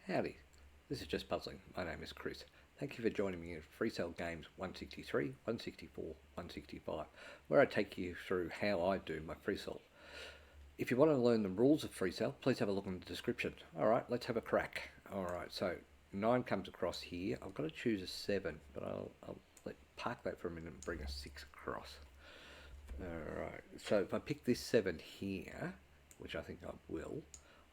Howdy, this is Just Puzzling. My name is Chris. Thank you for joining me in Freecell Games 163, 164, 165, where I take you through how I do my Freecell. If you want to learn the rules of Freecell, please have a look in the description. Alright, let's have a crack. Alright, so 9 comes across here. I've got to choose a 7, but I'll park that for a minute and bring a 6 across. Alright, so if I pick this 7 here, which I think I will,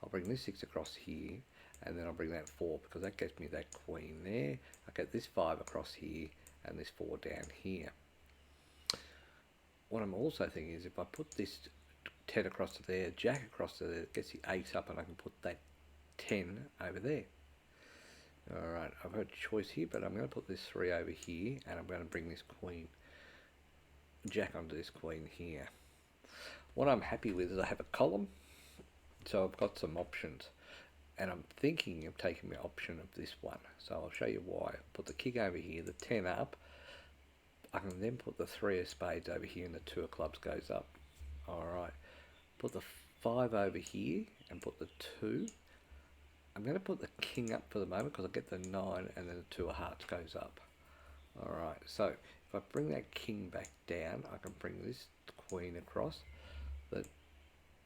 I'll bring this 6 across here, and then I'll bring that 4 because that gets me that queen there. I get this 5 across here and this 4 down here. What I'm also thinking is if I put this 10 across to there, jack across to there, it gets the 8 up, and I can put that 10 over there. Alright, I've got a choice here, but I'm going to put this 3 over here, and I'm going to bring this queen, jack onto this queen here. What I'm happy with is I have a column, so I've got some options. And I'm thinking of taking the option of this one. So I'll show you why. Put the king over here, the 10 up. I can then put the 3 of spades over here and the 2 of clubs goes up. Alright. Put the 5 over here and put the 2. I'm going to put the king up for the moment because I get the 9 and then the 2 of hearts goes up. Alright, so if I bring that king back down, I can bring this queen across. The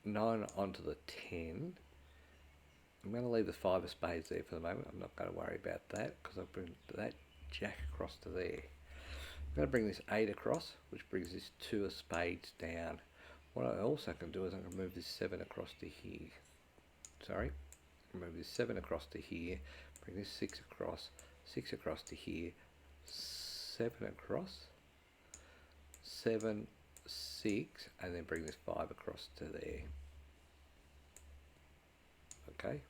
9 onto the 10. I'm going to leave the 5 of spades there for the moment. I'm not going to worry about that because I'll bring that jack across to there. I'm going to bring this 8 across, which brings this 2 of spades down. What I also can do is I can move this 7 across to here. Sorry. Move this 7 across to here. Bring this 6 across to here. 7 across. 7, 6, and then bring this 5 across to there. Okay.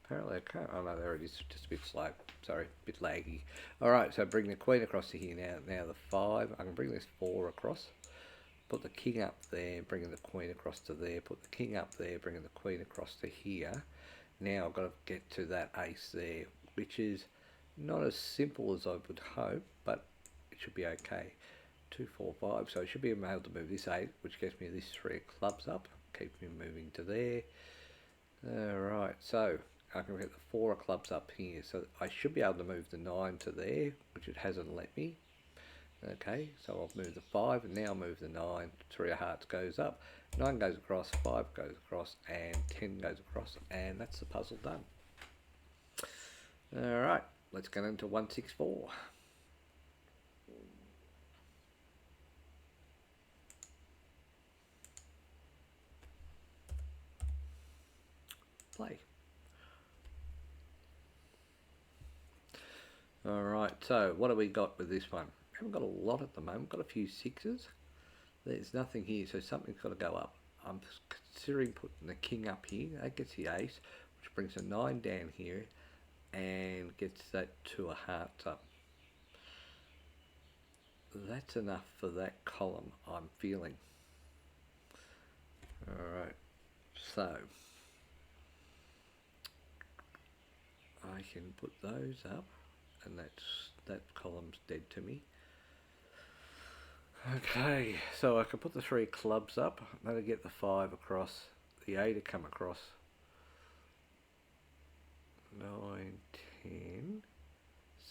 Apparently I can't. Oh no, there it is. Just a bit slow. Sorry, a bit laggy. Alright, so bring the queen across to here now. Now the 5. I can bring this 4 across. Put the king up there, bringing the queen across to there. Put the king up there, bringing the queen across to here. Now I've got to get to that ace there, which is not as simple as I would hope, but it should be okay. 2, 4, 5. So I should be able to move this 8, which gets me this 3 of clubs up. Keeps me moving to there. Alright, so I can get the 4 of clubs up here, so I should be able to move the 9 to there, which it hasn't let me. Okay, so I'll move the 5, and now I'll move the 9, 3 of hearts goes up, 9 goes across, 5 goes across, and 10 goes across, and that's the puzzle done. Alright, let's get into 164. Play. Alright, so what have we got with this one? We haven't got a lot at the moment, got a few 6s. There's nothing here, so something's got to go up. I'm considering putting the king up here, that gets the ace, which brings a 9 down here, and gets that 2 of hearts up. That's enough for that column, I'm feeling. Alright, so I can put those up, and that column's dead to me. Okay, so I can put the 3 clubs up. I'm going to get the 5 across, the 8 to come across. 9, 10,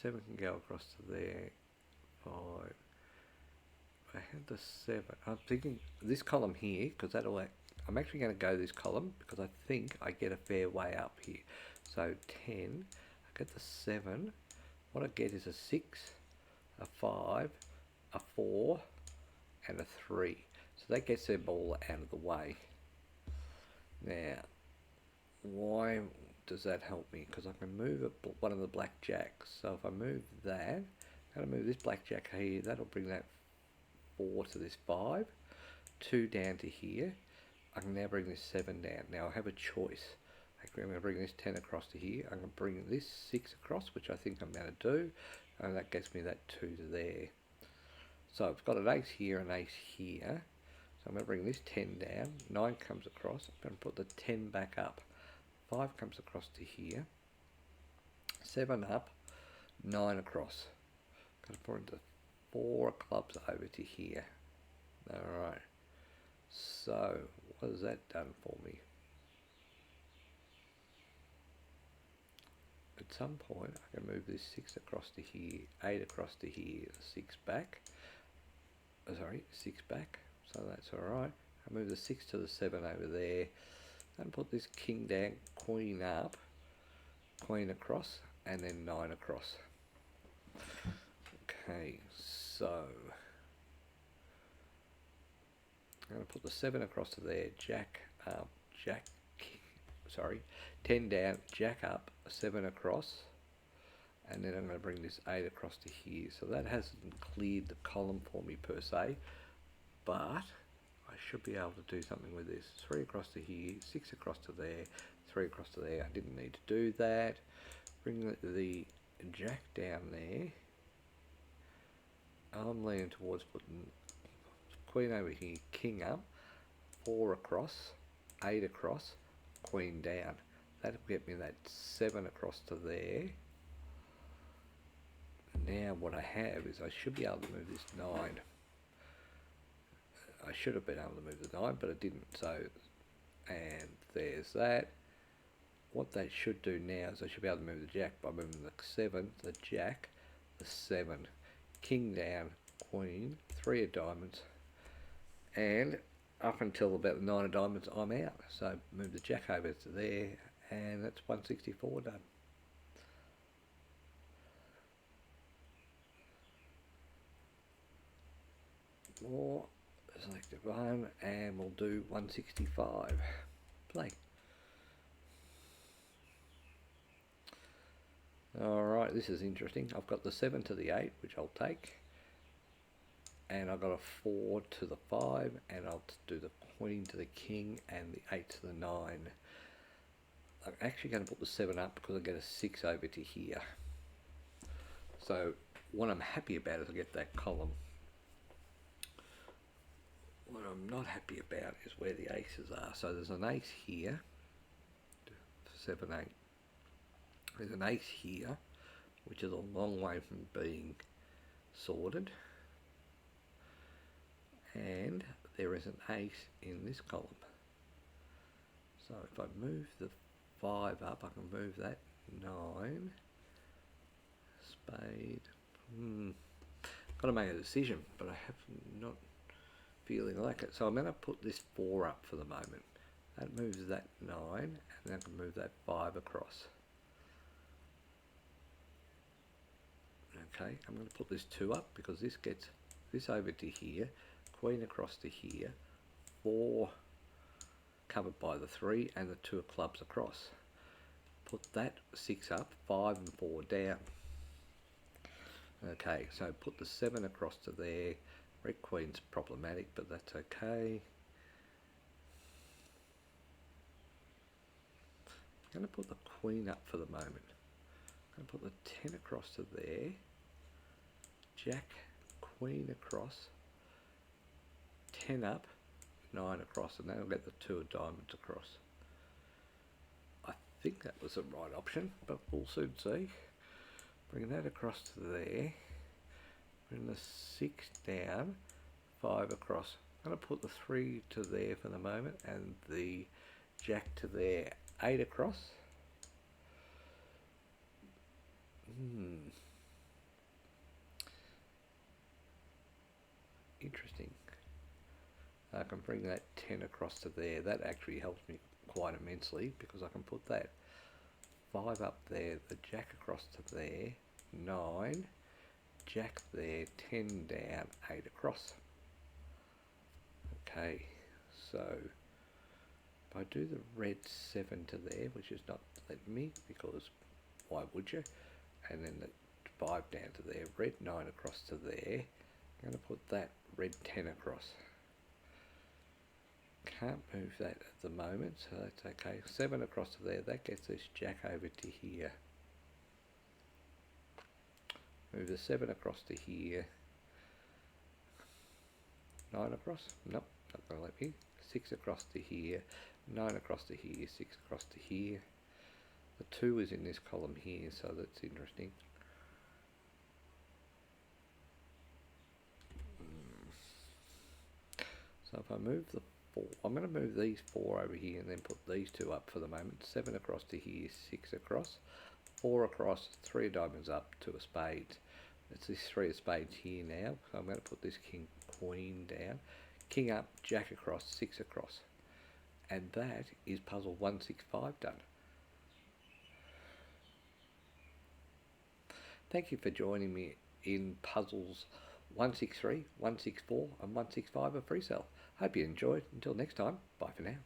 7 can go across to there, 5. I had the 7. I'm thinking this column here, because that'll, I'm actually going to go this column because I think I get a fair way up here. So 10, I get the 7. What I get is a 6, a 5, a 4, and a 3. So that gets their ball out of the way. Now, why does that help me? Because I can move one of the black jacks. So if I move that, I'm going to move this black jack here. That'll bring that 4 to this 5. 2 down to here. I can now bring this 7 down. Now I have a choice. I'm going to bring this 10 across to here. I'm going to bring this 6 across, which I think I'm going to do. And that gets me that 2 to there. So I've got an ace here and an ace here. So I'm going to bring this 10 down. 9 comes across. I'm going to put the 10 back up. 5 comes across to here. 7 up. 9 across. Got to put the 4 clubs over to here. Alright. So what has that done for me? at some point I can move this 6 across to here, 8 across to here, 6 back. Sorry, 6 back, so that's alright. I move the 6 to the 7 over there, and put this king down, queen up, queen across, and then 9 across. Okay, so I'm going to put the 7 across to there, jack up, jack, sorry, 10 down, jack up, 7 across, and then I'm going to bring this 8 across to here. So that hasn't cleared the column for me per se, but I should be able to do something with this. 3 across to here, 6 across to there, 3 across to there. I didn't need to do that. Bring the jack down there. I'm leaning towards putting queen over here, king up, 4 across, 8 across, queen down. That'll get me that 7 across to there. Now what I have is I should be able to move this 9. I should have been able to move the 9, but I didn't. So, and there's that. What that should do now is I should be able to move the jack by moving the 7, the jack, the 7, king down, queen, 3 of diamonds, and up until about the 9 of diamonds I'm out. So move the jack over to there, and that's 164 done. More, select one, and we'll do 165. Play. Alright, this is interesting. I've got the 7 to the 8, which I'll take. And I've got a 4 to the 5, and I'll do the queen to the king and the 8 to the 9. I'm actually going to put the 7 up because I get a 6 over to here. So what I'm happy about is I get that column. What I'm not happy about is where the aces are. So there's an ace here, 7, 8. There's an ace here, which is a long way from being sorted. And there is an ace in this column. So if I move the 5 up, I can move that 9, spade. Got to make a decision, but I have not feeling like it. So I'm going to put this 4 up for the moment. That moves that 9, and then I can move that 5 across. Okay, I'm going to put this 2 up because this gets this over to here, queen across to here, 4 covered by the 3, and the 2 of clubs across. Put that 6 up, 5 and 4 down. Okay, so put the 7 across to there. Red queen's problematic, but that's okay. I'm going to put the queen up for the moment. I'm going to put the 10 across to there. Jack, queen across, 10 up, 9 across, and that'll get the 2 of diamonds across. I think that was the right option, but we'll soon see. Bring that across to there. Bring the 6 down, 5 across. I'm going to put the 3 to there for the moment, and the jack to there, 8 across. Interesting. I can bring that 10 across to there. That actually helps me quite immensely because I can put that 5 up there, the jack across to there, 9, jack there, 10 down, 8 across. Okay, so if I do the red 7 to there, which is not letting me because why would you? And then the 5 down to there, red 9 across to there. I'm going to put that red 10 across. Can't move that at the moment, so that's okay. 7 across to there, that gets this jack over to here. Move the 7 across to here. 9 across? Nope, not going to let me. 6 across to here. 9 across to here. 6 across to here. The 2 is in this column here, so that's interesting. So if I move the 4, I'm going to move these 4 over here and then put these 2 up for the moment. 7 across to here, 6 across, 4 across, 3 diamonds up, 2 of spades. It's this 3 of spades here now, so I'm going to put this king, queen down, king up, jack across, 6 across. And that is puzzle 165 done. Thank you for joining me in puzzles 163, 164 and 165 of Freecell. Hope you enjoyed. Until next time, bye for now.